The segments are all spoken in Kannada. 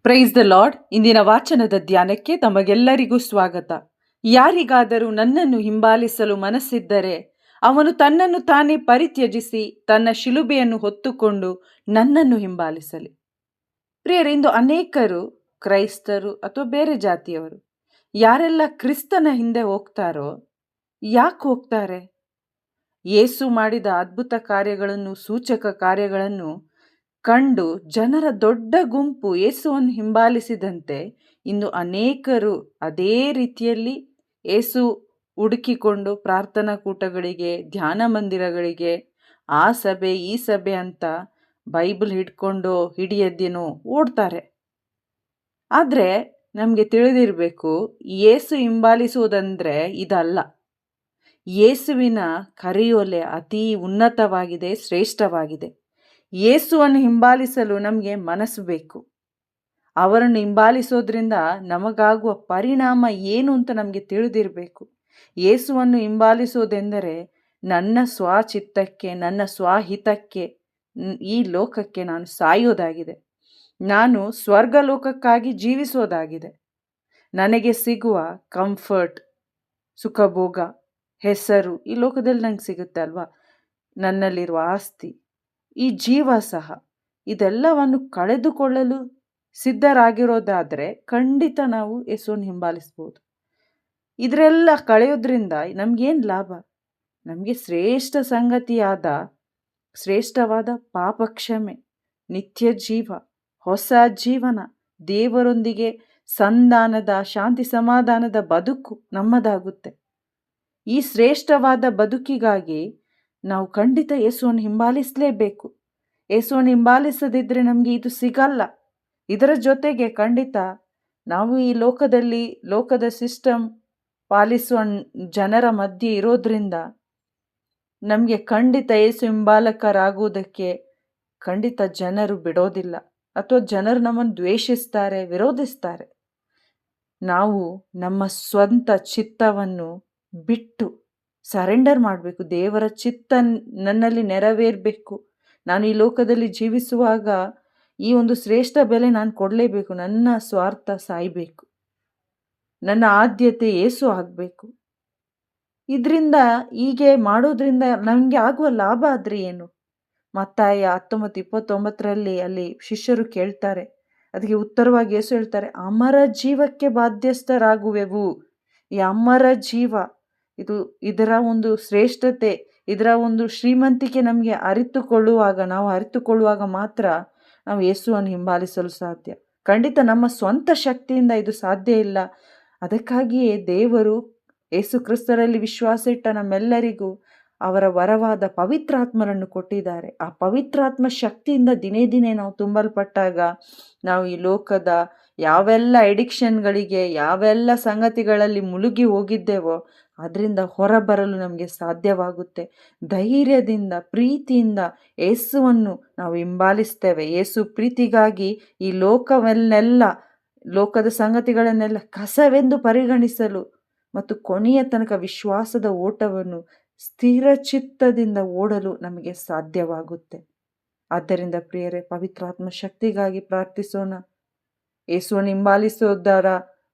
Price the lord. ಇಂದಿನ ವಾಚನದ ಧ್ಯಾನಕ್ಕೆ ತಮಗೆಲ್ಲರಿಗೂ ಸ್ವಾಗತ. ಯಾರಿಗಾದರೂ ನನ್ನನ್ನು ಹಿಂಬಾಲಿಸಲು ಮನಸ್ಸಿದ್ದರೆ ಅವನು ತನ್ನನ್ನು ತಾನೇ ಪರಿತ್ಯಜಿಸಿ ತನ್ನ ಶಿಲುಬೆಯನ್ನು ಹೊತ್ತುಕೊಂಡು ನನ್ನನ್ನು ಹಿಂಬಾಲಿಸಲಿ. ಪ್ರಿಯರೇ, ಇಂದು ಅನೇಕರು ಕ್ರೈಸ್ತರು ಅಥವಾ ಬೇರೆ ಜಾತಿಯವರು ಯಾರೆಲ್ಲ ಕ್ರಿಸ್ತನ ಹಿಂದೆ ಹೋಗ್ತಾರೋ, ಯಾಕೆ ಹೋಗ್ತಾರೆ? ಯೇಸು ಮಾಡಿದ ಅದ್ಭುತ ಕಾರ್ಯಗಳನ್ನು, ಸೂಚಕ ಕಾರ್ಯಗಳನ್ನು ಕಂಡು ಜನರ ದೊಡ್ಡ ಗುಂಪು ಯೇಸುವನ್ನು ಹಿಂಬಾಲಿಸಿದಂತೆ ಇಂದು ಅನೇಕರು ಅದೇ ರೀತಿಯಲ್ಲಿ ಯೇಸು ಹುಡುಕಿಕೊಂಡು ಪ್ರಾರ್ಥನಾ ಕೂಟಗಳಿಗೆ, ಧ್ಯಾನ ಮಂದಿರಗಳಿಗೆ, ಆ ಸಭೆ ಈ ಸಭೆ ಅಂತ ಬೈಬಲ್ ಹಿಡ್ಕೊಂಡು ಹಿಡಿಯದ್ದೇನೋ ಓಡ್ತಾರೆ. ಆದರೆ ನಮಗೆ ತಿಳಿದಿರಬೇಕು, ಯೇಸು ಹಿಂಬಾಲಿಸುವುದಂದರೆ ಇದಲ್ಲ. ಯೇಸುವಿನ ಕರೆಯೋಲೆ ಅತಿ ಉನ್ನತವಾಗಿದೆ, ಶ್ರೇಷ್ಠವಾಗಿದೆ. ಯೇಸುವನ್ನು ಹಿಂಬಾಲಿಸಲು ನಮಗೆ ಮನಸ್ಸು ಬೇಕು. ಅವರನ್ನು ಹಿಂಬಾಲಿಸೋದ್ರಿಂದ ನಮಗಾಗುವ ಪರಿಣಾಮ ಏನು ಅಂತ ನಮಗೆ ತಿಳಿದಿರಬೇಕು. ಯೇಸುವನ್ನು ಹಿಂಬಾಲಿಸೋದೆಂದರೆ ನನ್ನ ಸ್ವಚಿತ್ತಕ್ಕೆ, ನನ್ನ ಸ್ವಹಿತಕ್ಕೆ, ಈ ಲೋಕಕ್ಕೆ ನಾನು ಸಾಯೋದಾಗಿದೆ. ನಾನು ಸ್ವರ್ಗ ಲೋಕಕ್ಕಾಗಿ ಜೀವಿಸೋದಾಗಿದೆ. ನನಗೆ ಸಿಗುವ ಕಂಫರ್ಟ್, ಸುಖಭೋಗ, ಹೆಸರು ಈ ಲೋಕದಲ್ಲಿ ನಂಗೆ ಸಿಗುತ್ತೆ ಅಲ್ವಾ, ನನ್ನಲ್ಲಿರುವ ಆಸ್ತಿ, ಈ ಜೀವ ಸಹ, ಇದೆಲ್ಲವನ್ನು ಕಳೆದುಕೊಳ್ಳಲು ಸಿದ್ಧರಾಗಿರೋದಾದರೆ ಖಂಡಿತ ನಾವು ಯೇಸುವನ್ನು ಹಿಂಬಾಲಿಸ್ಬೋದು. ಇದರೆಲ್ಲ ಕಳೆಯೋದ್ರಿಂದ ನಮಗೇನು ಲಾಭ? ನಮಗೆ ಶ್ರೇಷ್ಠ ಸಂಗತಿಯಾದ ಶ್ರೇಷ್ಠವಾದ ಪಾಪ ಕ್ಷಮೆ, ನಿತ್ಯ ಜೀವ, ಹೊಸ ಜೀವನ, ದೇವರೊಂದಿಗೆ ಸಂಧಾನದ, ಶಾಂತಿ ಸಮಾಧಾನದ ಬದುಕು ನಮ್ಮದಾಗುತ್ತೆ. ಈ ಶ್ರೇಷ್ಠವಾದ ಬದುಕಿಗಾಗಿ ನಾವು ಖಂಡಿತ ಯೇಸುವನ್ನು ಹಿಂಬಾಲಿಸಲೇಬೇಕು. ಯೇಸುವನ್ನು ಹಿಂಬಾಲಿಸದಿದ್ದರೆ ನಮಗೆ ಇದು ಸಿಗಲ್ಲ. ಇದರ ಜೊತೆಗೆ ಖಂಡಿತ ನಾವು ಈ ಲೋಕದಲ್ಲಿ ಲೋಕದ ಸಿಸ್ಟಮ್ ಪಾಲಿಸುವ ಜನರ ಮಧ್ಯೆ ಇರೋದ್ರಿಂದ ನಮಗೆ ಖಂಡಿತ ಯೇಸು ಹಿಂಬಾಲಕರಾಗುವುದಕ್ಕೆ ಖಂಡಿತ ಜನರು ಬಿಡೋದಿಲ್ಲ, ಅಥವಾ ಜನರು ನಮ್ಮನ್ನು ದ್ವೇಷಿಸ್ತಾರೆ, ವಿರೋಧಿಸ್ತಾರೆ. ನಾವು ನಮ್ಮ ಸ್ವಂತ ಚಿತ್ತವನ್ನು ಬಿಟ್ಟು ಸರೆಂಡರ್ ಮಾಡಬೇಕು. ದೇವರ ಚಿತ್ತ ನನ್ನಲ್ಲಿ ನೆರವೇರಬೇಕು. ನಾನು ಈ ಲೋಕದಲ್ಲಿ ಜೀವಿಸುವಾಗ ಈ ಒಂದು ಶ್ರೇಷ್ಠ ಬೆಲೆ ನಾನು ಕೊಡಲೇಬೇಕು. ನನ್ನ ಸ್ವಾರ್ಥ ಸಾಯಬೇಕು, ನನ್ನ ಆದ್ಯತೆ ಯೇಸು ಆಗಬೇಕು. ಇದರಿಂದ ಹೀಗೆ ಮಾಡೋದ್ರಿಂದ ನನಗೆ ಆಗುವ ಲಾಭ ಆದರೆ ಏನು? ಮತ್ತಾಯ 19:29 ಅಲ್ಲಿ ಶಿಷ್ಯರು ಕೇಳ್ತಾರೆ. ಅದಕ್ಕೆ ಉತ್ತರವಾಗಿ ಯೇಸು ಹೇಳ್ತಾರೆ, ಅಮರ ಜೀವಕ್ಕೆ ಬಾಧ್ಯಸ್ಥರಾಗುವೆವು. ಈ ಅಮರ ಜೀವ, ಇದರ ಒಂದು ಶ್ರೇಷ್ಠತೆ, ಇದರ ಒಂದು ಶ್ರೀಮಂತಿಕೆ ನಮಗೆ ಅರಿತುಕೊಳ್ಳುವಾಗ ಮಾತ್ರ ನಾವು ಯೇಸುವನ್ನು ಹಿಂಬಾಲಿಸಲು ಸಾಧ್ಯ. ಖಂಡಿತ ನಮ್ಮ ಸ್ವಂತ ಶಕ್ತಿಯಿಂದ ಇದು ಸಾಧ್ಯ ಇಲ್ಲ. ಅದಕ್ಕಾಗಿಯೇ ದೇವರು ಯೇಸು ಕ್ರಿಸ್ತರಲ್ಲಿ ವಿಶ್ವಾಸ ಇಟ್ಟ ನಮ್ಮೆಲ್ಲರಿಗೂ ಅವರ ವರವಾದ ಪವಿತ್ರಾತ್ಮರನ್ನು ಕೊಟ್ಟಿದ್ದಾರೆ. ಆ ಪವಿತ್ರಾತ್ಮ ಶಕ್ತಿಯಿಂದ ದಿನೇ ದಿನೇ ನಾವು ತುಂಬಲ್ಪಟ್ಟಾಗ ನಾವು ಈ ಲೋಕದ ಯಾವೆಲ್ಲ ಎಡಿಕ್ಷನ್ಗಳಿಗೆ, ಯಾವೆಲ್ಲ ಸಂಗತಿಗಳಲ್ಲಿ ಮುಳುಗಿ ಹೋಗಿದ್ದೇವೋ ಅದರಿಂದ ಹೊರಬರಲು ನಮಗೆ ಸಾಧ್ಯವಾಗುತ್ತೆ. ಧೈರ್ಯದಿಂದ, ಪ್ರೀತಿಯಿಂದ ಯೇಸುವನ್ನು ನಾವು ಹಿಂಬಾಲಿಸ್ತೇವೆ. ಯೇಸು ಪ್ರೀತಿಗಾಗಿ ಈ ಲೋಕದ ಸಂಗತಿಗಳನ್ನೆಲ್ಲ ಕಸವೆಂದು ಪರಿಗಣಿಸಲು ಮತ್ತು ಕೊನೆಯ ತನಕ ವಿಶ್ವಾಸದ ಓಟವನ್ನು ಸ್ಥಿರಚಿತ್ತದಿಂದ ಓಡಲು ನಮಗೆ ಸಾಧ್ಯವಾಗುತ್ತೆ. ಆದ್ದರಿಂದ ಪ್ರಿಯರೇ, ಪವಿತ್ರಾತ್ಮ ಶಕ್ತಿಗಾಗಿ ಪ್ರಾರ್ಥಿಸೋಣ. ಯೇಸುವನ್ನು ಹಿಂಬಾಲಿಸೋದರ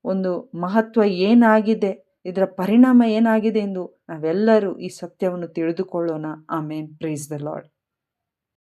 ಒಂದು ಮಹತ್ವ ಏನಾಗಿದೆ, ಇದರ ಪರಿಣಾಮ ಏನಾಗಿದೆ ಎಂದು ನಾವೆಲ್ಲರೂ ಈ ಸತ್ಯವನ್ನು ತಿಳಿದುಕೊಳ್ಳೋಣ. ಆಮೇನ್. Praise the lord.